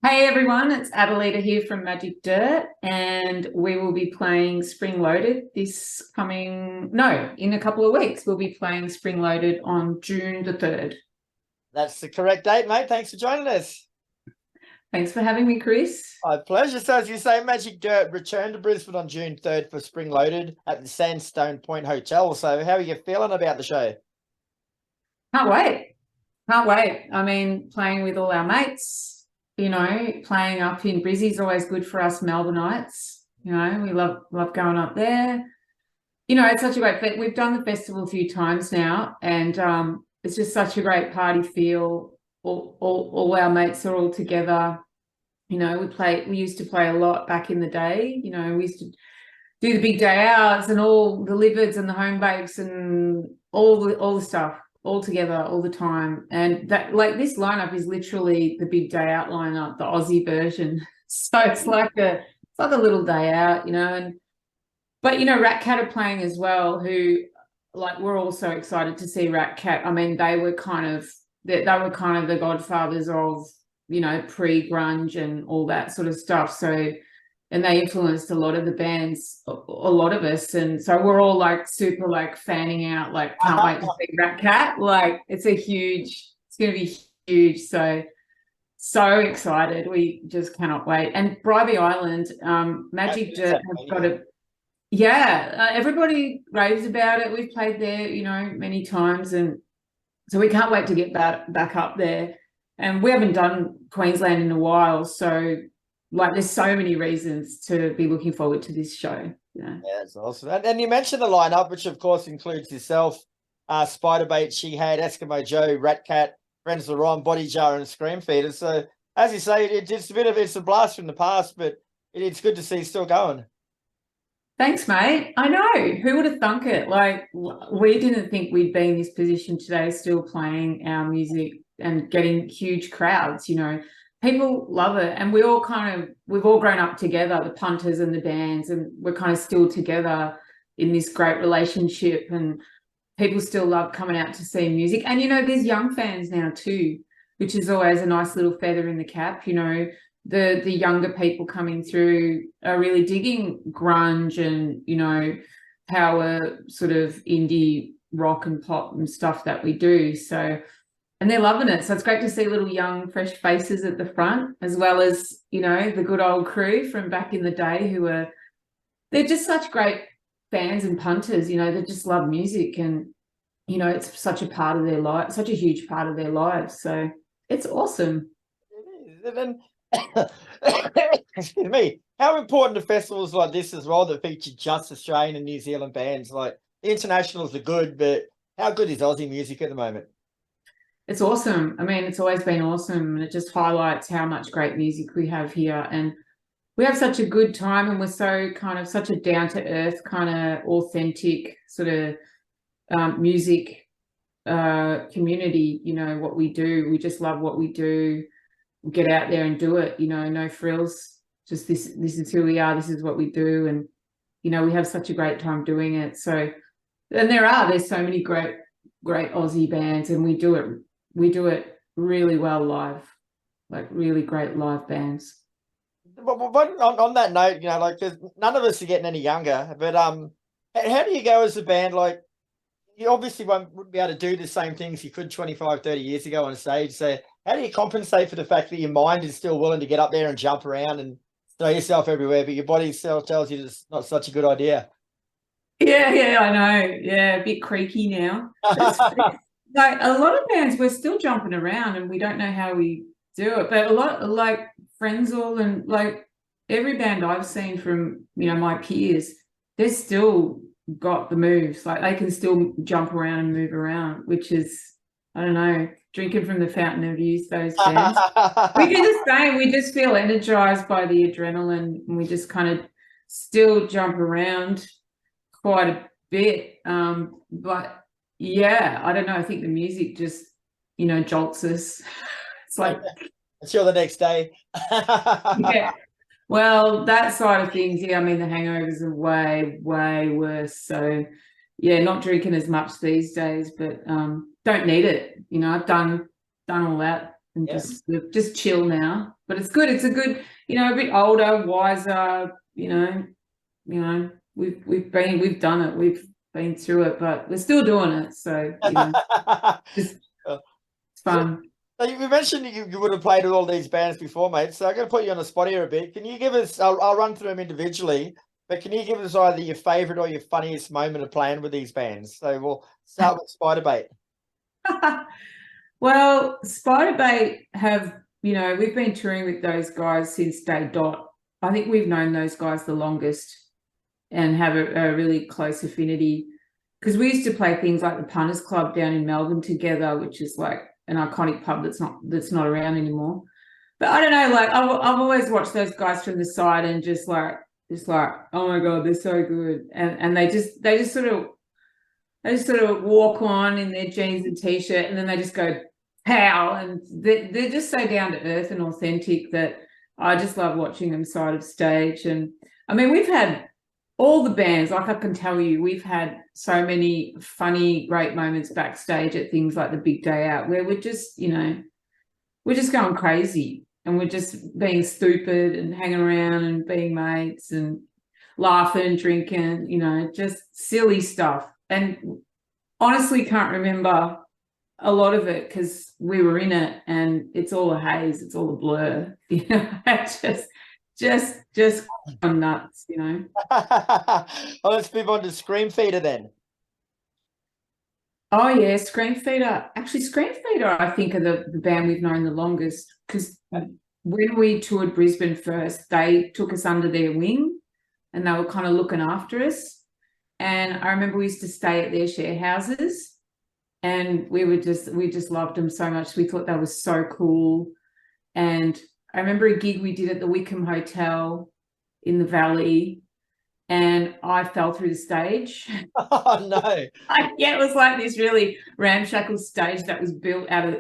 Hey everyone, it's Adalita here from Magic Dirt, and we will be playing Spring Loaded in a couple of weeks. We'll be playing Spring Loaded on June the 3rd. That's the correct date, mate. Thanks for joining us. Thanks for having me, Kris. My pleasure. So, as you say, Magic Dirt returned to Brisbane on June 3rd for Spring Loaded at the Sandstone Point Hotel. So, how are you feeling about the show? Can't wait. Can't wait. I mean, playing with all our mates, playing up in Brissie is always good for us Melbournites. We love going up there. It's such a great fit. We've done the festival a few times now, and it's just such a great party feel. All our mates are all together. We used to play a lot back in the day. We used to do the big day outs and all the livids and the home bakes and all the stuff all together all the time. And that, like, this lineup is literally the big day out lineup, the Aussie version. So it's like a little day out, but Ratcat are playing as well, who, like, we're all so excited to see Ratcat. I mean, they were kind of the Godfathers of, pre-grunge and all that sort of stuff. So, and they influenced a lot of the bands, a lot of us. And so we're all like super like fanning out, like can't wait to see Ratcat. Like it's going to be huge. So excited. We just cannot wait. And Bribey Island, Magic Dirt have got a, everybody raves about it. We've played there, many times. And so we can't wait to get back up there. And we haven't done Queensland in a while. So, like, there's so many reasons to be looking forward to this show. Yeah, it's awesome. And you mentioned the lineup, which of course includes yourself, Spiderbait, Shihad, Eskimo Joe, Ratcat, Frenzal Rhomb, Bodyjar and Screamfeeder. So, as you say, it's a blast from the past, but it's good to see still going. Thanks, mate. I know. Who would have thunk it? Like, we didn't think we'd be in this position today, still playing our music and getting huge crowds. People love it. And we've all grown up together, the punters and the bands, and we're kind of still together in this great relationship, and people still love coming out to see music. And, there's young fans now too, which is always a nice little feather in the cap. The younger people coming through are really digging grunge and, power sort of indie rock and pop and stuff that we do. So, and they're loving it. So it's great to see little young, fresh faces at the front, as well as, the good old crew from back in the day they're just such great fans and punters. They just love music, and, it's such a part of their life, such a huge part of their lives. So it's awesome. It is. And excuse me, how important are festivals like this as well that feature just Australian and New Zealand bands? Like, the internationals are good, but how good is Aussie music at the moment? It's awesome. I mean, it's always been awesome, and it just highlights how much great music we have here. And we have such a good time, and we're so kind of such a down-to-earth, kind of authentic sort of music community. What we do, we just love what we do. We get out there and do it, no frills. Just this is who we are. This is what we do. And, we have such a great time doing it. So, and there's so many great Aussie bands, and we do it really well live, like really great live bands. But on that note, like, there's none of us are getting any younger, but how do you go as a band? Like, you obviously wouldn't be able to do the same things you could 25, 30 years ago on stage. So how do you compensate for the fact that your mind is still willing to get up there and jump around and throw yourself everywhere, but your body still tells you it's not such a good idea? Yeah, I know. Yeah, a bit creaky now. Like a lot of bands, we're still jumping around and we don't know how we do it. But a lot, like Frenzal and like every band I've seen from, my peers, they're still got the moves. Like they can still jump around and move around, which is, I don't know, drinking from the fountain of youth, those bands. We do the same. We just feel energized by the adrenaline, and we just kind of still jump around quite a bit. But yeah, I don't know. I think the music just, jolts us. It's like until the next day. Yeah. Well, that side of things, yeah, I mean, the hangovers are way, way worse. So yeah, not drinking as much these days, but don't need it. I've done all that and just chill now. But it's good. It's a good, a bit older, wiser, we've done it. We've been through it, but we're still doing it. So, it's fun. So you mentioned you would have played with all these bands before, mate. So I'm going to put you on the spot here a bit. Can you give us, I'll run through them individually, but can you give us either your favourite or your funniest moment of playing with these bands? So we'll start with Spiderbait. Well, Spiderbait we've been touring with those guys since day dot. I think we've known those guys the longest and have a really close affinity, because we used to play things like the Punters Club down in Melbourne together, which is like an iconic pub that's not around anymore. But I don't know, like I've always watched those guys from the side and just like, oh my God, they're so good. And they just sort of walk on in their jeans and t-shirt, and then they just go pow, and they're just so down to earth and authentic that I just love watching them side of stage. And I mean, we've had all the bands, like I can tell you, we've had so many funny, great moments backstage at things like the Big Day Out, where we're just going crazy, and we're just being stupid and hanging around and being mates and laughing, drinking, just silly stuff. And honestly can't remember a lot of it because we were in it, and it's all a haze, it's all a blur. Just gone nuts. Well, let's move on to Screamfeeder then. Oh yeah, Screamfeeder. Actually, Screamfeeder, I think, are the band we've known the longest, because when we toured Brisbane first, they took us under their wing, and they were kind of looking after us. And I remember we used to stay at their share houses, and we just loved them so much. We thought that was so cool. And I remember a gig we did at the Wickham Hotel in the Valley, and I fell through the stage. Oh no. Yeah, it was like this really ramshackle stage that was built out of,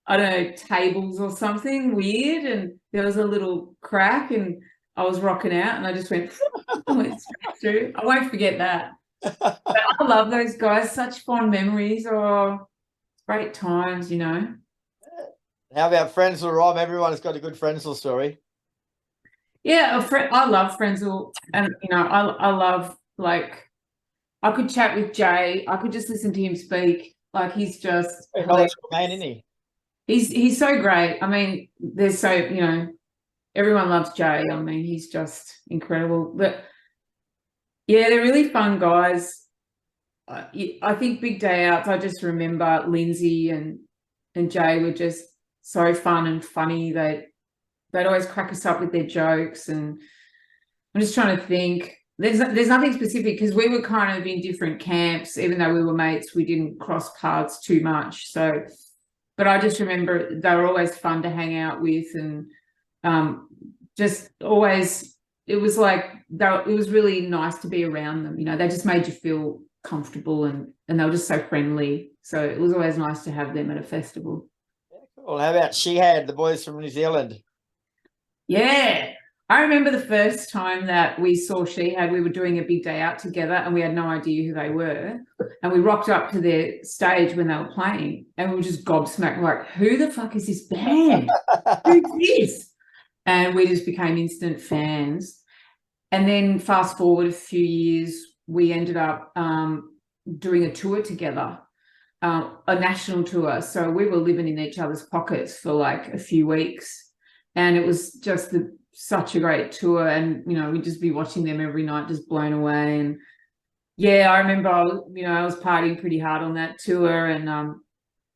I don't know, tables or something weird, and there was a little crack, and I was rocking out, and I just went straight through. I won't forget that. But I love those guys, such fond memories. Oh, great times. How about Frenzal Rhomb? Everyone's got a good Frenzal story. Yeah, I love Frenzal, and I love, like, I could chat with Jay. I could just listen to him speak. Like, he's just A knowledgeable man, isn't he? He's so great. I mean, there's so everyone loves Jay. I mean, he's just incredible. But yeah, they're really fun guys. I think Big Day Outs, I just remember Lindsay and Jay were just so fun and funny. They'd always crack us up with their jokes, and I'm just trying to think. There's nothing specific, because we were kind of in different camps. Even though we were mates, we didn't cross paths too much. So, but I just remember they were always fun to hang out with, and just always, it was like, it was really nice to be around them. They just made you feel comfortable, and they were just so friendly. So it was always nice to have them at a festival. Yeah, cool. How about Shihad, the boys from New Zealand? Yeah, I remember the first time that we saw Shihad, we were doing a Big Day Out together, and we had no idea who they were. And we rocked up to their stage when they were playing, and we were just gobsmacked, like, who the fuck is this band? Who's this? And we just became instant fans. And then fast forward a few years, we ended up doing a tour together, a national tour. So we were living in each other's pockets for like a few weeks. And it was just such a great tour. And, we'd just be watching them every night, just blown away. And yeah, I remember, I was partying pretty hard on that tour. And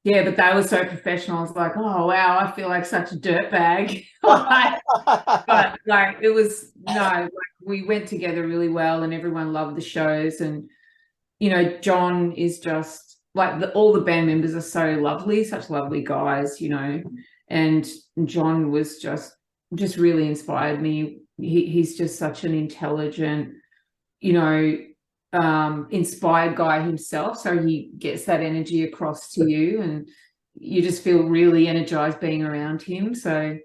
yeah, but they were so professional. I was like, oh, wow, I feel like such a dirtbag. But like, it was, like, we went together really well, and everyone loved the shows. And, John is just like, all the band members are so lovely, such lovely guys, and John was just really inspired me. He's just such an intelligent, inspired guy himself. So he gets that energy across to you, and you just feel really energized being around him. So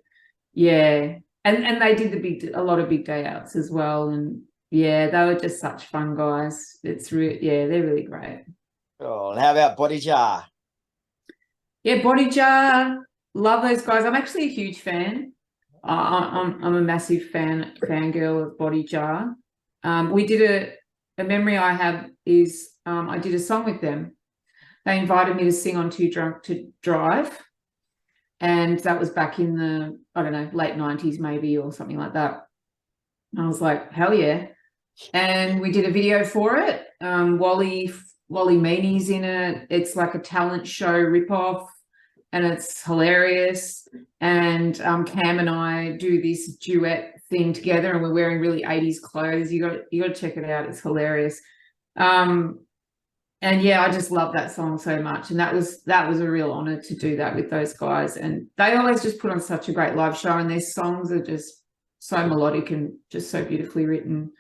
yeah. And they did a lot of Big Day Outs as well. And yeah, they were just such fun guys. They're really great. Oh, and how about Bodyjar? Yeah, Bodyjar. love those guys. I'm actually a huge fan. I'm a massive fangirl of Bodyjar. We did a memory I have is I did a song with them. They invited me to sing on Too Drunk to Drive, and that was back in the, I don't know, late 90s maybe, or something like that. And I was like, hell yeah. And we did a video for it. Wally Meany's in it. It's like a talent show ripoff, and it's hilarious. And Cam and I do this duet thing together, and we're wearing really 80s clothes. You got to check it out. It's hilarious. And yeah, I just love that song so much. And that was a real honor to do that with those guys. And they always just put on such a great live show, and their songs are just so melodic and just so beautifully written.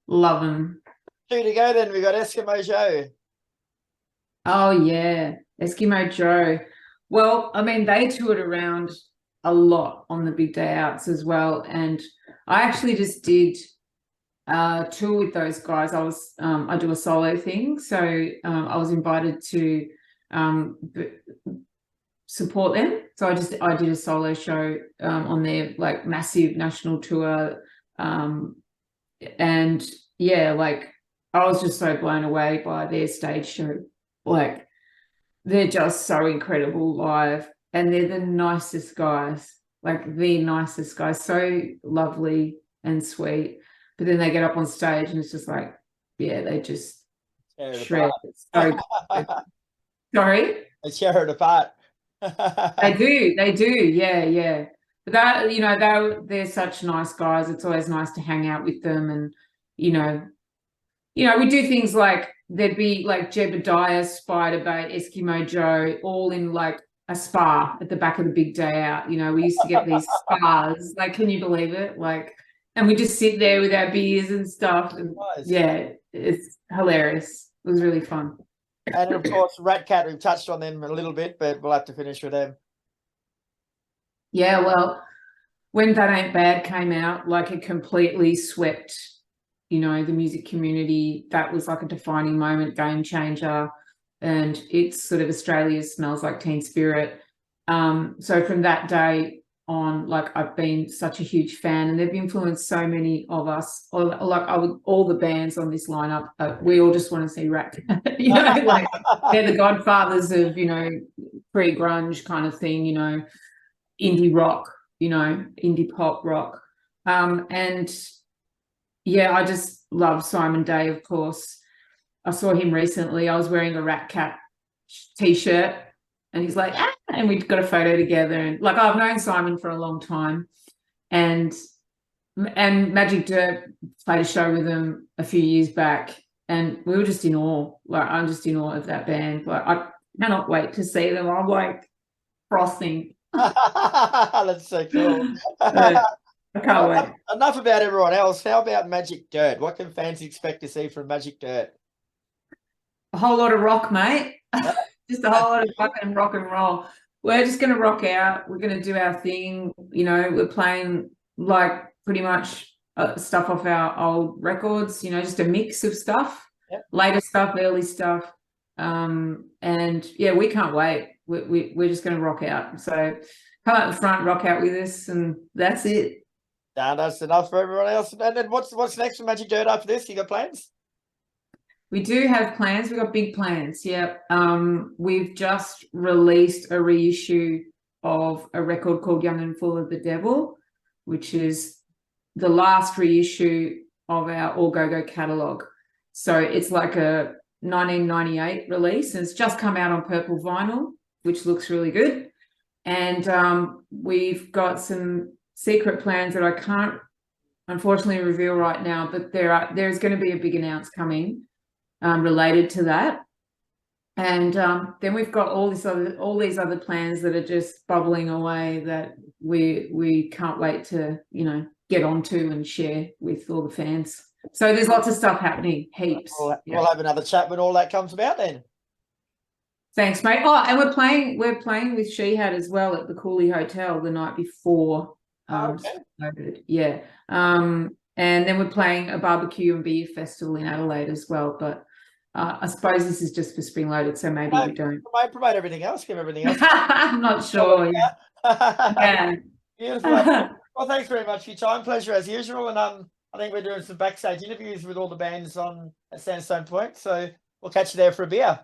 Love them. 2 to go then. We got Eskimo Joe. Oh yeah, Eskimo Joe. Well, I mean, they toured around a lot on the big day outs as well. And I actually just did tour with those guys. I do a solo thing, so I was invited to support them. So I did a solo show on their like massive national tour, and yeah, like I was just so blown away by their stage show. Like they're just so incredible live, and they're the nicest guys, like the nicest guys, so lovely and sweet. But then they get up on stage and it's just like, yeah, they just shred. So sorry? They tear it apart. They do, yeah. But that, you know, they're such nice guys. It's always nice to hang out with them. And, you know, we do things like there'd be like Jebediah, Spiderbait, Eskimo Joe, all in like a spa at the back of the big day out. You know, we used to get these spas. Like, can you believe it? Like, and we just sit there with our beers and stuff. And Nice. yeah, it's hilarious. It was really fun. And of course, Ratcat, we've touched on them a little bit, but we'll have to finish with them. Yeah, well, when That Ain't Bad came out, like it completely swept, you know, the music community. That was like a defining moment, game changer. And it's sort of Australia's Smells Like Teen Spirit. So from that day on, like I've been such a huge fan, and they've influenced so many of us. All the bands on this lineup, we all just want to see Ratcat. You know, like they're the godfathers of, you know, pre-grunge kind of thing, you know, indie rock, you know, indie pop rock. And yeah, I just love Simon Day, of course. I saw him recently. I was wearing a Ratcat t-shirt, and he's like, and we got a photo together. And like, I've known Simon for a long time, and Magic Dirt played a show with him a few years back, and we were just in awe. Like, I'm just in awe of that band. Like, I cannot wait to see them. I'm like frothing. That's so cool. I can't wait. Enough about everyone else. How about Magic Dirt? What can fans expect to see from Magic Dirt? A whole lot of rock, mate. Just a whole lot of fucking rock and roll. We're just going to rock out. We're going to do our thing. You know, we're playing like pretty much stuff off our old records, you know, just a mix of stuff, later stuff, early stuff. And yeah, we can't wait. We're just going to rock out. So come out the front, rock out with us, and that's it. No, that's enough for everyone else. And then what's next for Magic Dirt after this? You got plans? We do have plans. We've got big plans. Yeah. We've just released a reissue of a record called Young and Full of the Devil, which is the last reissue of our All Go Go catalogue. So it's like a 1998 release, and it's just come out on purple vinyl, which looks really good. And we've got some secret plans that I can't unfortunately reveal right now, but there's going to be a big announce coming related to that. And then we've got all these other plans that are just bubbling away that we can't wait to, you know, get onto and share with all the fans. So there's lots of stuff happening, heaps. We'll have another chat when all that comes about then. Thanks, mate. Oh, and we're playing with Shihad as well at the Cooley Hotel the night before. Okay. Yeah. And then we're playing a barbecue and beer festival in Adelaide as well. But I suppose this is just for spring loaded, so maybe we don't. Promote everything else. Give everything else. I'm not sure. Yeah. Beautiful. Well, thanks very much for your time. Pleasure as usual. And I think we're doing some backstage interviews with all the bands on at Sandstone Point. So we'll catch you there for a beer.